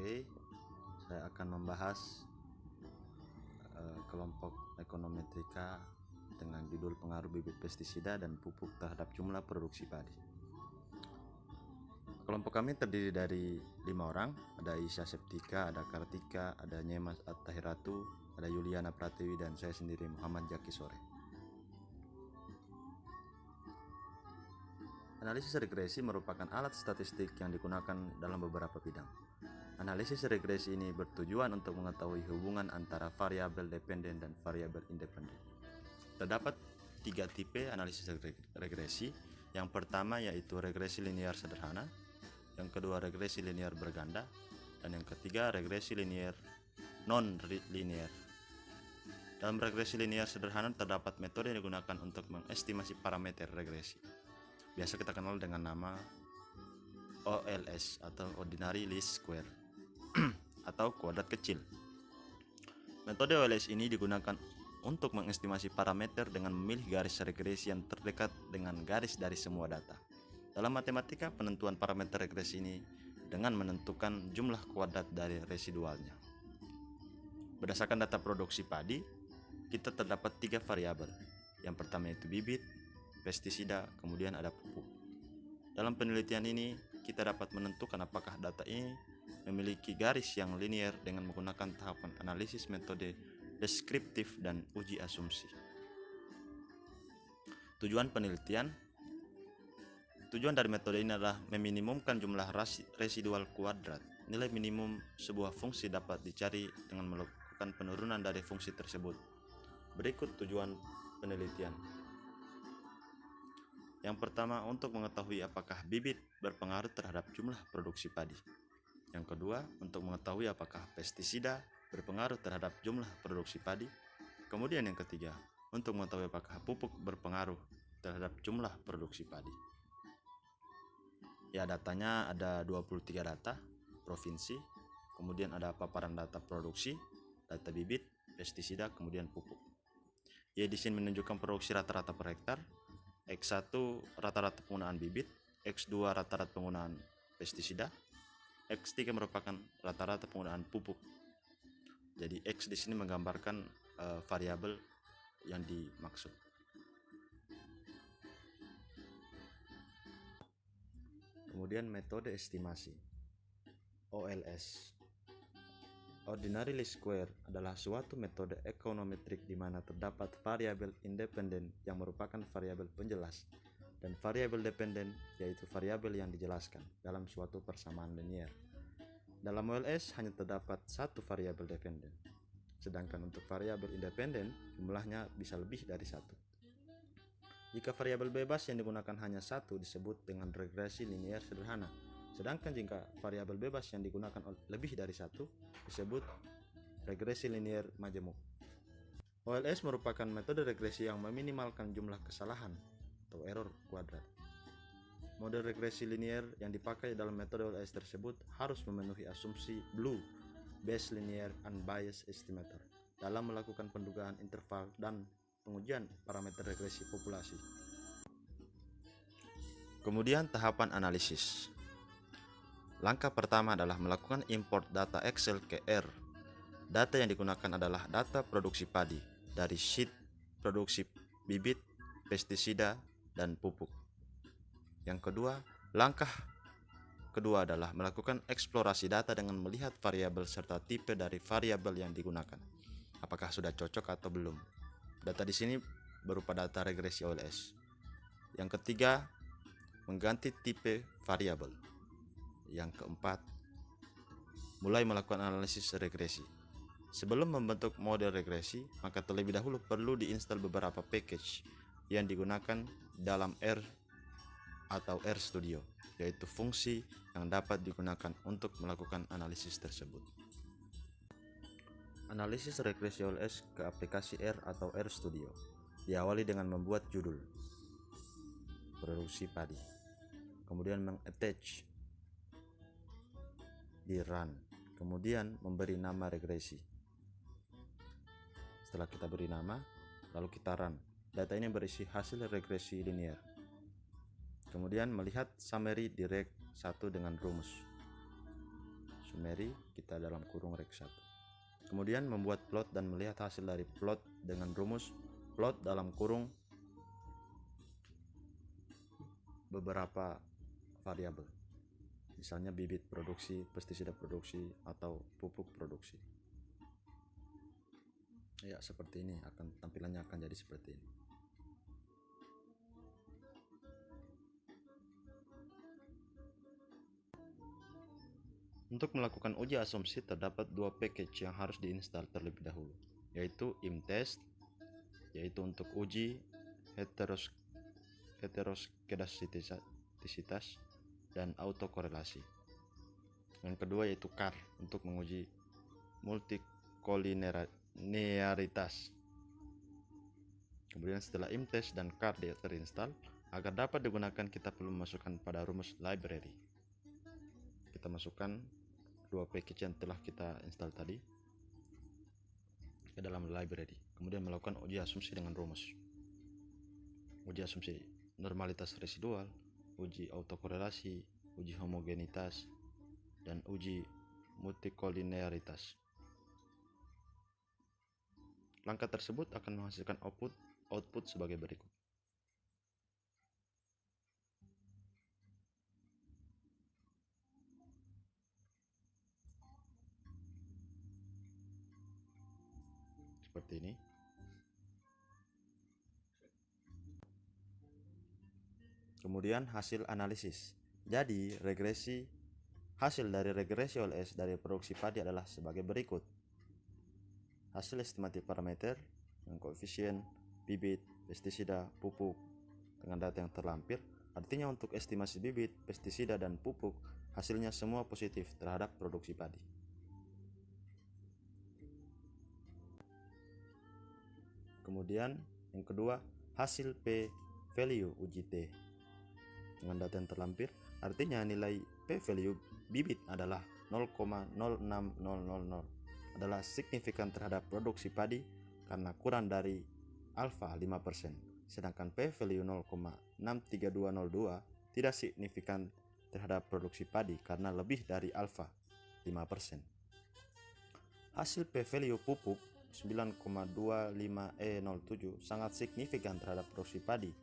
Oke, saya akan membahas kelompok ekonometrika dengan judul pengaruh bibit pestisida dan pupuk terhadap jumlah produksi padi. Kelompok kami terdiri dari 5 orang, ada Isya Septika, ada Kartika, ada Nyemas Attahiratu, ada Yuliana Pratiwi, dan saya sendiri Muhammad Jaki Sore. Analisis regresi merupakan alat statistik yang digunakan dalam beberapa bidang. Analisis regresi ini bertujuan untuk mengetahui hubungan antara variabel dependen dan variabel independen. Terdapat 3 tipe analisis regresi. Yang pertama yaitu regresi linear sederhana, yang kedua regresi linear berganda, dan yang ketiga regresi linear non-linear. Dalam regresi linear sederhana terdapat metode yang digunakan untuk mengestimasi parameter regresi. Biasa kita kenal dengan nama OLS atau Ordinary Least Square atau kuadrat kecil. Metode OLS ini digunakan untuk mengestimasi parameter dengan memilih garis regresi yang terdekat dengan garis dari semua data. Dalam matematika, penentuan parameter regresi ini dengan menentukan jumlah kuadrat dari residualnya. Berdasarkan data produksi padi, kita terdapat 3 variabel. Yang pertama yaitu bibit, pestisida, kemudian ada pupuk. Dalam penelitian ini, kita dapat menentukan apakah data ini memiliki garis yang linear dengan menggunakan tahapan analisis metode deskriptif dan uji asumsi. Tujuan dari metode ini adalah meminimumkan jumlah residual kuadrat. Nilai minimum sebuah fungsi dapat dicari dengan melakukan penurunan dari fungsi tersebut. Berikut tujuan penelitian. Yang pertama, untuk mengetahui apakah bibit berpengaruh terhadap jumlah produksi padi. Yang kedua, untuk mengetahui apakah pestisida berpengaruh terhadap jumlah produksi padi. Kemudian yang ketiga, untuk mengetahui apakah pupuk berpengaruh terhadap jumlah produksi padi. Ya, datanya ada 23 data provinsi, kemudian ada paparan data produksi, data bibit, pestisida, kemudian pupuk. Ya, di sini menunjukkan produksi rata-rata per hektar. X1 rata-rata penggunaan bibit, X2 rata-rata penggunaan pestisida, X3 merupakan rata-rata penggunaan pupuk. Jadi X di sini menggambarkan variabel yang dimaksud. Kemudian metode estimasi OLS. Ordinary Least Square adalah suatu metode ekonometrik di mana terdapat variabel independen yang merupakan variabel penjelas dan variabel dependen yaitu variabel yang dijelaskan dalam suatu persamaan linear. Dalam OLS hanya terdapat satu variabel dependen, sedangkan untuk variabel independen jumlahnya bisa lebih dari satu. Jika variabel bebas yang digunakan hanya satu disebut dengan regresi linear sederhana, sedangkan jika variabel bebas yang digunakan lebih dari satu disebut regresi linear majemuk. OLS merupakan metode regresi yang meminimalkan jumlah kesalahan atau error kuadrat. Model regresi linear yang dipakai dalam metode OLS tersebut harus memenuhi asumsi Blue Based Linear Unbiased Estimator dalam melakukan pendugaan interval dan pengujian parameter regresi populasi. Kemudian tahapan analisis. Langkah pertama adalah melakukan import data Excel ke R. Data yang digunakan adalah data produksi padi dari sheet produksi bibit, pestisida, dan pupuk. Langkah kedua adalah melakukan eksplorasi data dengan melihat variabel serta tipe dari variabel yang digunakan. Apakah sudah cocok atau belum? Data di sini berupa data regresi OLS. Yang ketiga, mengganti tipe variabel. Yang keempat, mulai melakukan analisis regresi. Sebelum membentuk model regresi, maka terlebih dahulu perlu diinstal beberapa package yang digunakan dalam R atau RStudio, yaitu fungsi yang dapat digunakan untuk melakukan analisis tersebut. Analisis regresi OLS ke aplikasi R atau RStudio diawali dengan membuat judul produksi padi, kemudian mengattach di run, kemudian memberi nama regresi. Setelah kita beri nama, lalu kita run. Data ini berisi hasil regresi linear. Kemudian melihat summary di reg 1 dengan rumus. summary kita dalam kurung rek 1. Kemudian membuat plot dan melihat hasil dari plot dengan rumus plot dalam kurung beberapa variabel, misalnya bibit produksi, pestisida produksi, atau pupuk produksi. Ya, seperti ini tampilannya akan jadi seperti ini. Untuk melakukan uji asumsi terdapat dua package yang harus diinstal terlebih dahulu, yaitu imtest, yaitu untuk uji heteroskedastisitas dan autokorelasi. Yang kedua yaitu CAR untuk menguji multikolinearitas. Kemudian setelah imtest dan CAR terinstall, agar dapat digunakan kita perlu memasukkan pada rumus library. Kita masukkan dua package yang telah kita install tadi ke dalam library. Kemudian melakukan uji asumsi dengan rumus. Uji asumsi normalitas residual, uji autokorelasi, uji homogenitas, dan uji multikolinearitas. Langkah tersebut akan menghasilkan output sebagai berikut. Seperti ini. Kemudian hasil analisis. Jadi hasil dari regresi OLS dari produksi padi adalah sebagai berikut. Hasil estimatif parameter dengan koefisien bibit, pestisida, pupuk dengan data yang terlampir. Artinya untuk estimasi bibit, pestisida, dan pupuk hasilnya semua positif terhadap produksi padi. Kemudian yang kedua, hasil P value uji T dengan data yang terlampir. Artinya nilai P value bibit adalah 0,06000, adalah signifikan terhadap produksi padi karena kurang dari alfa 5%, sedangkan P value 0,63202 tidak signifikan terhadap produksi padi karena lebih dari alfa 5%. Hasil P value pupuk 9,25E07 sangat signifikan terhadap produksi padi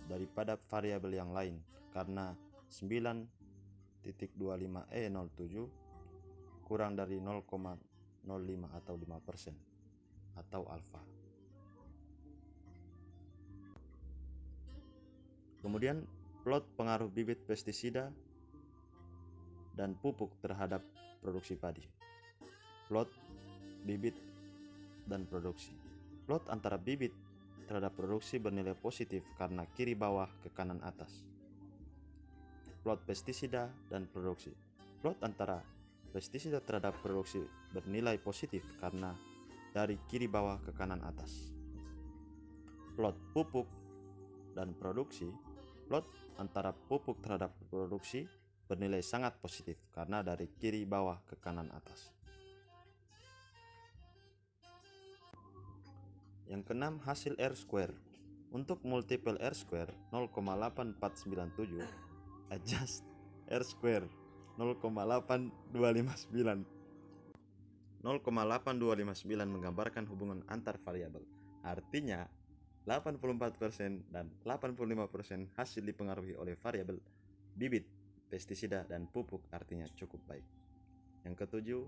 daripada variabel yang lain karena 9.25E07 kurang dari 0,05 atau 5% atau alfa. Kemudian plot pengaruh bibit pestisida dan pupuk terhadap produksi padi. Plot bibit dan produksi. Plot antara bibit terhadap produksi bernilai positif karena kiri bawah ke kanan atas. Plot pestisida dan produksi. Plot antara pestisida terhadap produksi bernilai positif karena dari kiri bawah ke kanan atas. Plot pupuk dan produksi. Plot antara pupuk terhadap produksi bernilai sangat positif karena dari kiri bawah ke kanan atas. Yang keenam, hasil R-square. Untuk multiple R-square 0,8497, adjust R-square 0,8259. 0,8259 menggambarkan hubungan antar variabel. Artinya 84% dan 85% hasil dipengaruhi oleh variabel bibit, pestisida, dan pupuk, artinya cukup baik. Yang ketujuh,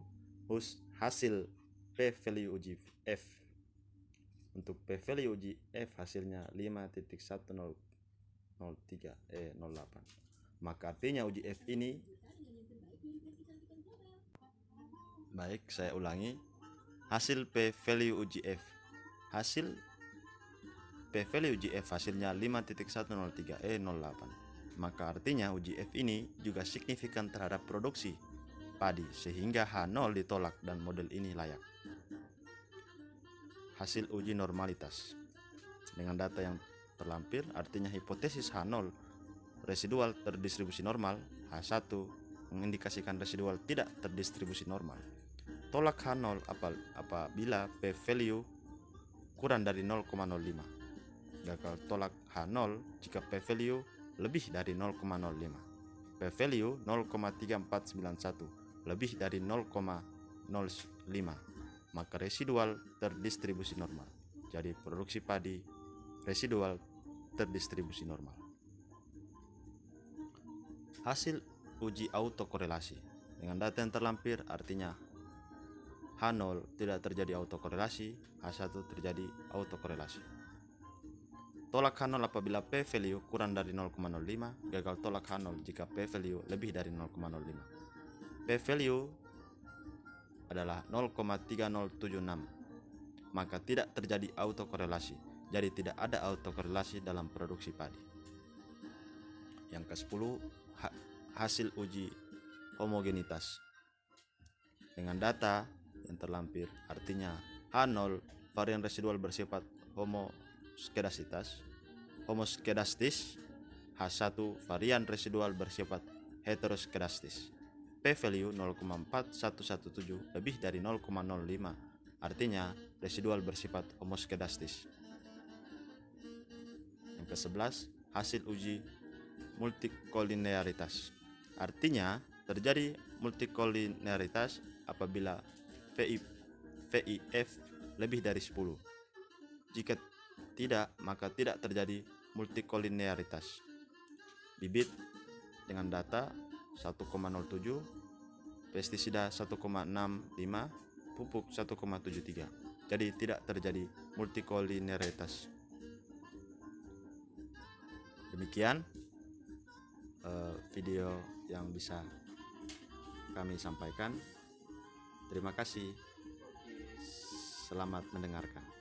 hasil P value uji F. Untuk P value uji F hasilnya 5.1003E08. Maka artinya uji F ini, baik saya ulangi, hasil P value uji F. Hasil P value uji F hasilnya 5.1003E08. Maka artinya uji F ini juga signifikan terhadap produksi padi sehingga H0 ditolak dan model ini layak. Hasil uji normalitas dengan data yang terlampir, artinya hipotesis H0 residual terdistribusi normal, H1 mengindikasikan residual tidak terdistribusi normal. Tolak H0 apabila P value kurang dari 0,05. Gagal tolak H0 jika P value lebih dari 0,05. P value 0,3491 lebih dari 0,05, maka residual terdistribusi normal. Jadi produksi padi residual terdistribusi normal. Hasil uji autokorelasi dengan data yang terlampir artinya H0 tidak terjadi autokorelasi, H1 terjadi autokorelasi. Tolak H0 apabila P value kurang dari 0,05, gagal tolak H0 jika P value lebih dari 0,05. P value adalah 0,3076, maka tidak terjadi autokorelasi. Jadi tidak ada autokorelasi dalam produksi padi. Yang ke-10, hasil uji homogenitas dengan data yang terlampir artinya H0 varian residual bersifat homoskedastis, H1 varian residual bersifat heteroskedastis. P value 0,4117 lebih dari 0,05, artinya residual bersifat homoskedastis. Yang ke-11, hasil uji multikolinearitas artinya terjadi multikolinearitas apabila VIF lebih dari 10. Jika tidak, maka tidak terjadi multikolinearitas. Bibit dengan data 1,07, pestisida 1,65, pupuk 1,73. Jadi tidak terjadi multikolinearitas. Demikian video yang bisa kami sampaikan. Terima kasih. Selamat mendengarkan.